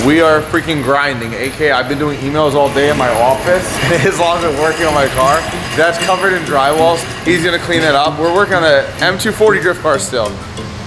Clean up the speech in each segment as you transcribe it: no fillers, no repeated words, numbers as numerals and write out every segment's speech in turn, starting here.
We are freaking grinding, aka I've been doing emails all day in my office. His long been working on my car. That's covered in drywalls. He's gonna clean it up. We're working on the M240 drift car still.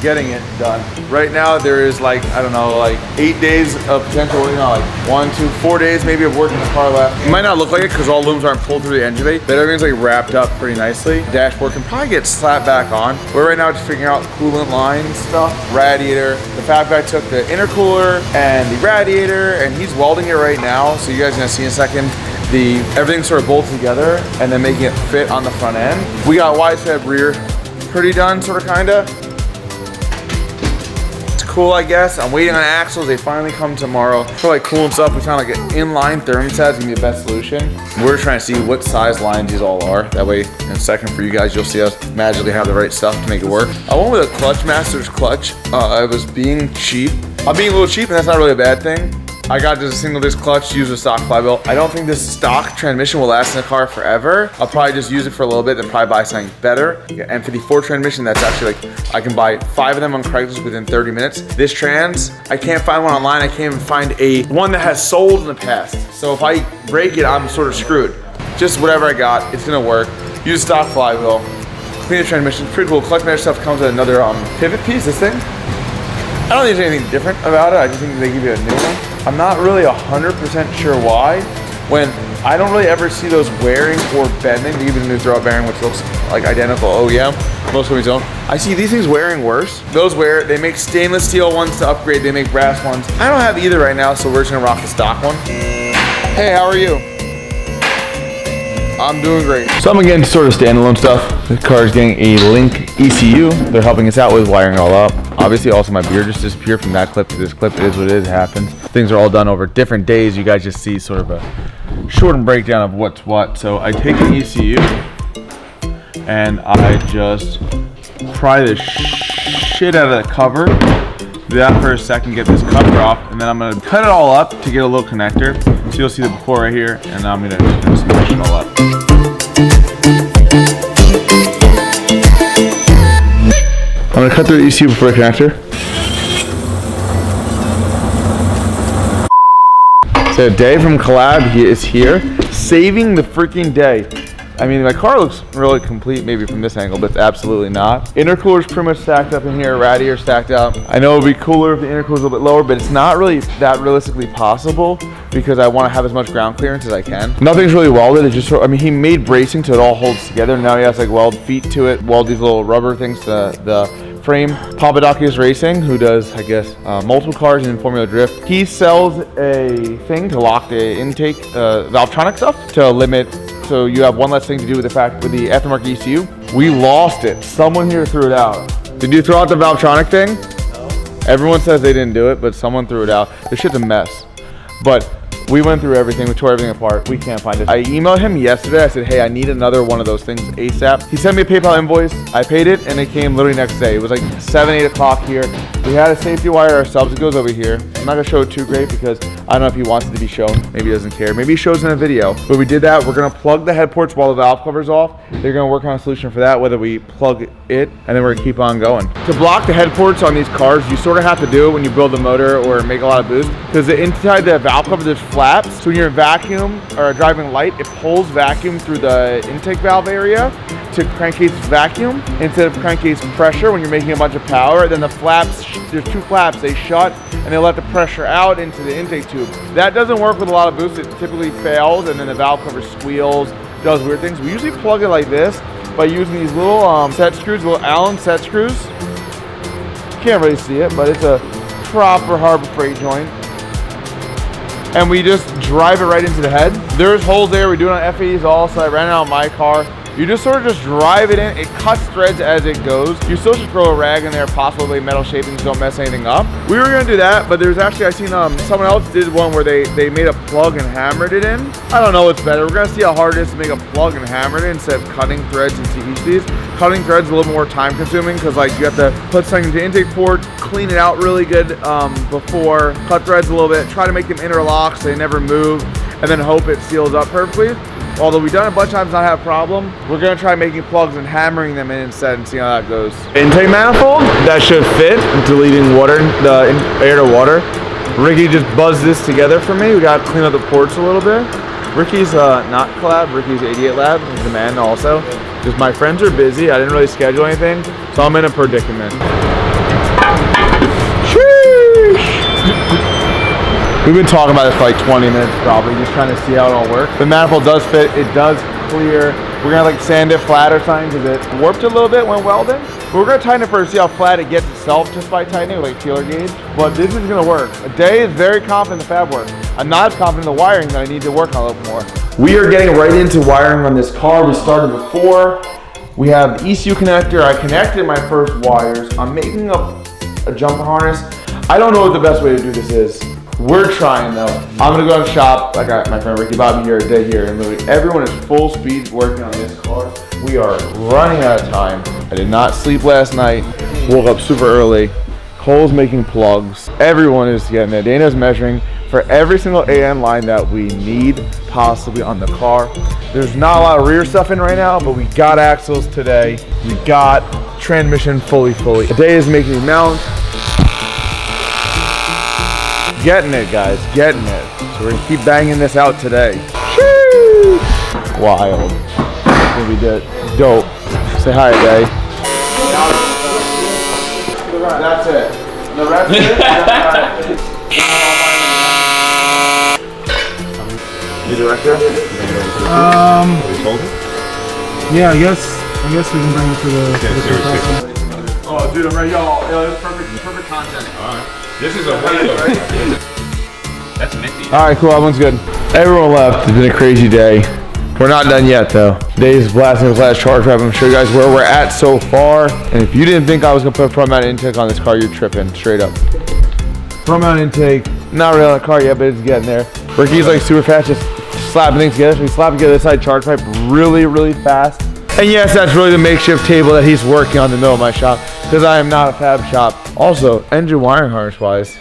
Getting it done. Right now there is like, I don't know, like 8 days of potential, you know, like 1, 2, 4 days maybe of working the car left. It might not look like it because all looms aren't pulled through the engine bay, but everything's like wrapped up pretty nicely. Dashboard can probably get slapped back on. We're right now just figuring out coolant line stuff, radiator. The fab guy took the intercooler and the radiator and he's welding it right now. So you guys are gonna see in a second. Everything's sort of bolted together and then making it fit on the front end. We got wide fab rear pretty done, sort of kinda. Cool, I guess. I'm waiting on axles. They finally come tomorrow. For like coolant stuff, we found like an inline thermostat is gonna be the best solution. We're trying to see what size lines these all are. That way, in a second for you guys, you'll see us magically have the right stuff to make it work. I went with a Clutch Masters clutch. I was being cheap. I'm being a little cheap, and that's not really a bad thing. I got just a single disc clutch, use a stock flywheel. I don't think this stock transmission will last in the car forever. I'll probably just use it for a little bit, then probably buy something better. M54 transmission, that's actually like, I can buy 5 of them on Craigslist within 30 minutes. This trans, I can't find one online. I can't even find one that has sold in the past. So if I break it, I'm sort of screwed. Just whatever I got, it's gonna work. Use stock flywheel, clean the transmission, pretty cool. Clutch Master stuff comes with another pivot piece, this thing. I don't think there's anything different about it. I just think they give you a new one. I'm not really 100% sure why. When I don't really ever see those wearing or bending. They give you a new throwout bearing, which looks like identical OEM. Most companies don't. I see these things wearing worse. Those wear, they make stainless steel ones to upgrade. They make brass ones. I don't have either right now, so we're just gonna rock the stock one. Hey, how are you? I'm doing great. So I'm again sort of standalone stuff. The car is getting a Link ECU. They're helping us out with wiring it all up. Obviously, also my beard just disappeared from that clip to this clip. It is what it is, it happens. Things are all done over different days. You guys just see sort of a shortened breakdown of what's what. So I take the ECU and I just pry the shit out of the cover. Do that for a second, get this cover off, and then I'm gonna cut it all up to get a little connector. So you'll see the before right here, and I'm gonna smash it all up. I'm gonna cut through the ECU before the connector. So Dave from Collab, he is here, saving the freaking day. I mean, my car looks really complete maybe from this angle, but it's absolutely not. Intercooler's pretty much stacked up in here, radiator stacked up. I know it would be cooler if the intercooler's a little bit lower, but it's not really that realistically possible because I want to have as much ground clearance as I can. Nothing's really welded, it's just, I mean, he made bracing so it all holds together. Now he has like weld feet to it, weld these little rubber things to the frame. Papadakis Racing, who does, I guess, multiple cars in Formula Drift. He sells a thing to lock the intake, Valvetronic stuff to limit, so you have one less thing to do with the aftermarket ECU. We lost it. Someone here threw it out. Did you throw out the Valvetronic thing? No. Everyone says they didn't do it, but someone threw it out. This shit's a mess. But we went through everything, we tore everything apart. We can't find it. I emailed him yesterday. I said, hey, I need another one of those things ASAP. He sent me a PayPal invoice. I paid it and it came literally next day. It was like 7, 8 o'clock here. We had a safety wire ourselves. It goes over here. I'm not gonna show it too great because I don't know if he wants it to be shown. Maybe he doesn't care. Maybe he shows in a video. But we did that. We're gonna plug the head ports while the valve cover's off. They're gonna work on a solution for that, whether we plug it and then we're gonna keep on going. To block the head ports on these cars, you sort of have to do it when you build the motor or make a lot of boost because inside the valve cover there's flaps. So when you're in vacuum or driving light, it pulls vacuum through the intake valve area to crankcase vacuum instead of crankcase pressure when you're making a bunch of power. Then the flaps, there's 2 flaps, they shut and they let the pressure out into the intake tube. That doesn't work with a lot of boost. It typically fails and then the valve cover squeals, does weird things. We usually plug it like this by using these little set screws, little Allen set screws. Can't really see it, but it's a proper Harbor Freight joint. And we just drive it right into the head. There's holes there. We do it on FAEs also. I ran it out of my car. You just sort of just drive it in. It cuts threads as it goes. You still should throw a rag in there, possibly metal shapings, don't mess anything up. We were gonna do that, but there's actually, I seen someone else did one where they made a plug and hammered it in. I don't know what's better. We're gonna see how hard it is to make a plug and hammer it instead of cutting threads into each of these. Cutting threads is a little more time consuming because like you have to put something into the intake port, clean it out really good before, cut threads a little bit, try to make them interlock so they never move, and then hope it seals up perfectly. Although we've done it a bunch of times, not have a problem. We're gonna try making plugs and hammering them in instead and see how that goes. Intake manifold, that should fit, deleting water, the air to water. Ricky just buzzed this together for me. We got to clean up the ports a little bit. Ricky's not collab, Ricky's 88 Lab. He's the man also. Because my friends are busy, I didn't really schedule anything, so I'm in a predicament. We've been talking about this for like 20 minutes probably, just trying to see how it all works. The manifold does fit, it does clear. We're gonna like sand it flat or something because it warped a little bit when welding. But we're gonna tighten it first, see how flat it gets itself just by tightening with like feeler gauge. But this is gonna work. Day is very confident in the fab work. I'm not as confident in the wiring that I need to work on a little more. We are getting right into wiring on this car. We started before. We have the ECU connector. I connected my first wires. I'm making up a jumper harness. I don't know what the best way to do this is. We're trying though. I'm gonna go to the shop. I got my friend Ricky Bobby here, Day here, and literally everyone is full speed working on this car. We are running out of time. I did not sleep last night. Woke up super early. Cole's making plugs. Everyone is getting it. Dana's measuring for every single AN line that we need possibly on the car. There's not a lot of rear stuff in right now, but we got axles today. We got transmission fully. Day is making mounts. Getting it, guys, getting it. So we're gonna keep banging this out today. Woo! Wild. What we did. Dope. Say hi, Day. That's it. The rest of it. You director? Yeah, I guess we can bring it to the Oh, dude, I'm ready, y'all. It's perfect content. All right. This is a way. That's minty. All right, cool. Everyone's good. Everyone left. It's been a crazy day. We're not done yet, though. Day's blasting his last charge wrap. I'm gonna show you guys where we're at so far. And if you didn't think I was gonna put front mount intake on this car, you're tripping straight up. Front mount intake, not really on the car yet, but it's getting there. Ricky's like super fast, just slapping things together. So we slap together this side charge pipe really fast. And yes, that's really the makeshift table that he's working on in the middle of my shop, because I am not a fab shop. Also, engine wiring harness wise,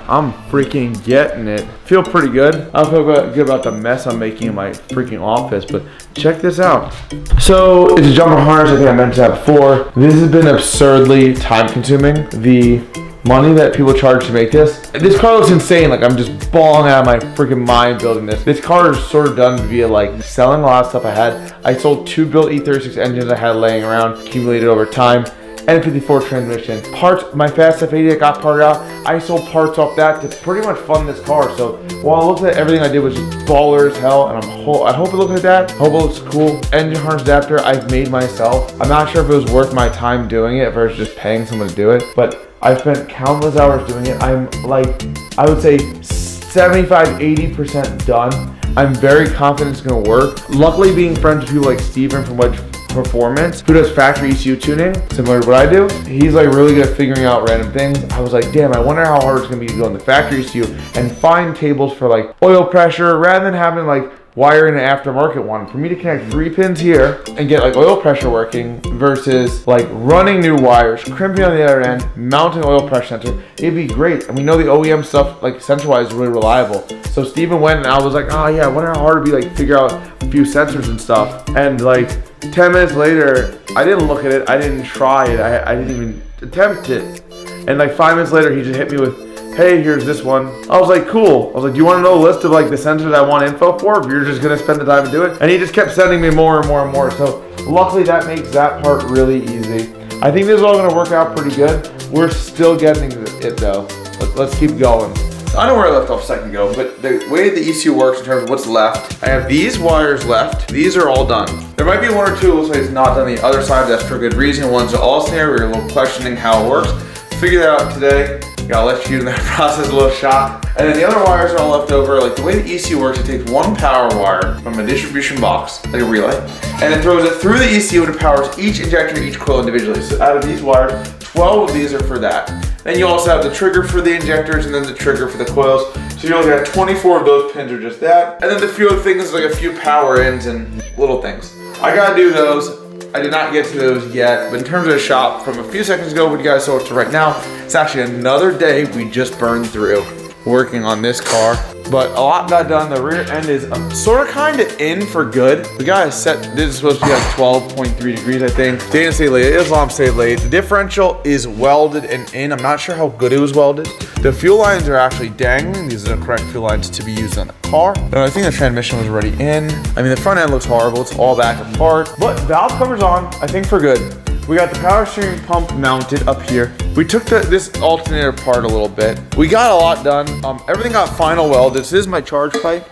I'm freaking getting it. Feel pretty good. I don't feel good about the mess I'm making in my freaking office, but check this out. So it's a jumper harness, I think I mentioned that before. This has been absurdly time consuming. The money that people charge to make this car looks insane. Like I'm just balling out of my freaking mind building this. This car is sort of done via like selling a lot of stuff I had. I sold 2 built E36 engines I had laying around, accumulated over time. N54 transmission. Parts, my Fast F80 that got parted out, I sold parts off that to pretty much fund this car. So while I looked at everything I did was just baller as hell, and I hope it looks like that. I hope it looks cool. Engine harness adapter I've made myself. I'm not sure if it was worth my time doing it versus just paying someone to do it, but I spent countless hours doing it. I'm like, I would say 75-80% done. I'm very confident it's gonna work. Luckily, being friends with people like Steven from Wedge Performance, who does factory ECU tuning, similar to what I do, he's like really good at figuring out random things. I was like, damn, I wonder how hard it's gonna be to go in the factory ECU and find tables for like oil pressure rather than having like wire in an aftermarket one. For me to connect 3 pins here and get like oil pressure working versus like running new wires, crimping on the other end, mounting oil pressure sensor, it'd be great. And we know the OEM stuff, like sensor-wise, is really reliable. So Steven went and I was like, oh yeah, I wonder how hard it'd be like figure out a few sensors and stuff. And like 10 minutes later, I didn't look at it, I didn't try it, I didn't even attempt it. And like 5 minutes later, he just hit me with, hey, here's this one. I was like, cool. I was like, do you want to know a list of like the sensors I want info for? If you're just gonna spend the time to do it. And he just kept sending me more and more. So luckily that makes that part really easy. I think this is all gonna work out pretty good. We're still getting it though. Let's keep going. I know where I left off a second ago, but the way the ECU works in terms of what's left, I have these wires left. These are all done. There might be 1 or 2, looks like it's not done the other side. That's for good reason. Ones are all there. We're a little questioning how it works. Figure that out today. Got let you in that process, a little shock. And then the other wires are all left over. Like the way the ECU works, it takes 1 power wire from a distribution box, like a relay, and it throws it through the ECU and it powers each injector, each coil individually. So out of these wires, 12 of these are for that. Then you also have the trigger for the injectors and then the trigger for the coils. So you're looking at 24 of those pins are just that. And then the few other things, like a few power ends and little things. I gotta do those. I did not get to those yet, but in terms of the shop, from a few seconds ago, what you guys saw to right now, it's actually another day we just burned through. working on this car. But a lot got done. The rear end is sort of kind of in for good. We got it set, this is supposed to be like 12.3 degrees, I think. Didn't stay late, Islam stayed late. The differential is welded and in. I'm not sure how good it was welded. The fuel lines are actually dangling. These are the correct fuel lines to be used on the car. And I think the transmission was already in. I mean, the front end looks horrible. It's all back apart. But valve cover's on, I think for good. We got the power steering pump mounted up here. We took this alternator apart a little bit. We got a lot done. Everything got final welded. This is my charge pipe.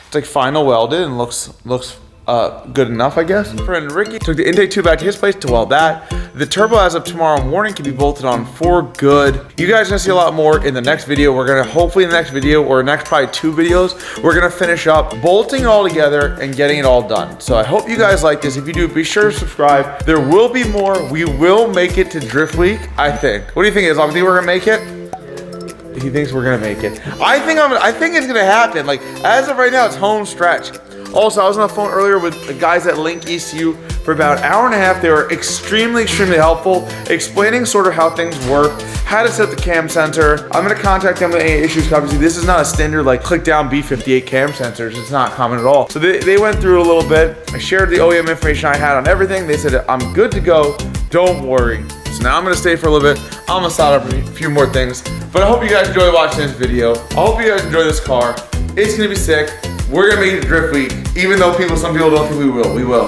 It's like final welded and looks good enough, I guess. Friend Ricky took the intake tube back to his place to weld that. The turbo as of tomorrow morning can be bolted on for good. You guys are gonna see a lot more in the next video. We're gonna hopefully in the next video or next probably 2 videos, we're gonna finish up bolting it all together and getting it all done. So I hope you guys like this. If you do, be sure to subscribe. There will be more. We will make it to Drift Week, I think. What do you think, Islam? Think we're gonna make it? He thinks we're gonna make it. I think it's gonna happen. Like, as of right now, it's home stretch. Also, I was on the phone earlier with the guys at Link ECU for about an hour and a half. They were extremely helpful, explaining sort of how things work, how to set the cam sensor. I'm gonna contact them with any issues. Obviously, this is not a standard like click down B58 cam sensors. It's not common at all. So they went through a little bit. I shared the OEM information I had on everything. They said, I'm good to go, don't worry. So now I'm gonna stay for a little bit. I'm gonna start up a few more things. But I hope you guys enjoy watching this video. I hope you guys enjoy this car. It's gonna be sick. We're gonna make it Drift Week, even though some people don't think we will. We will.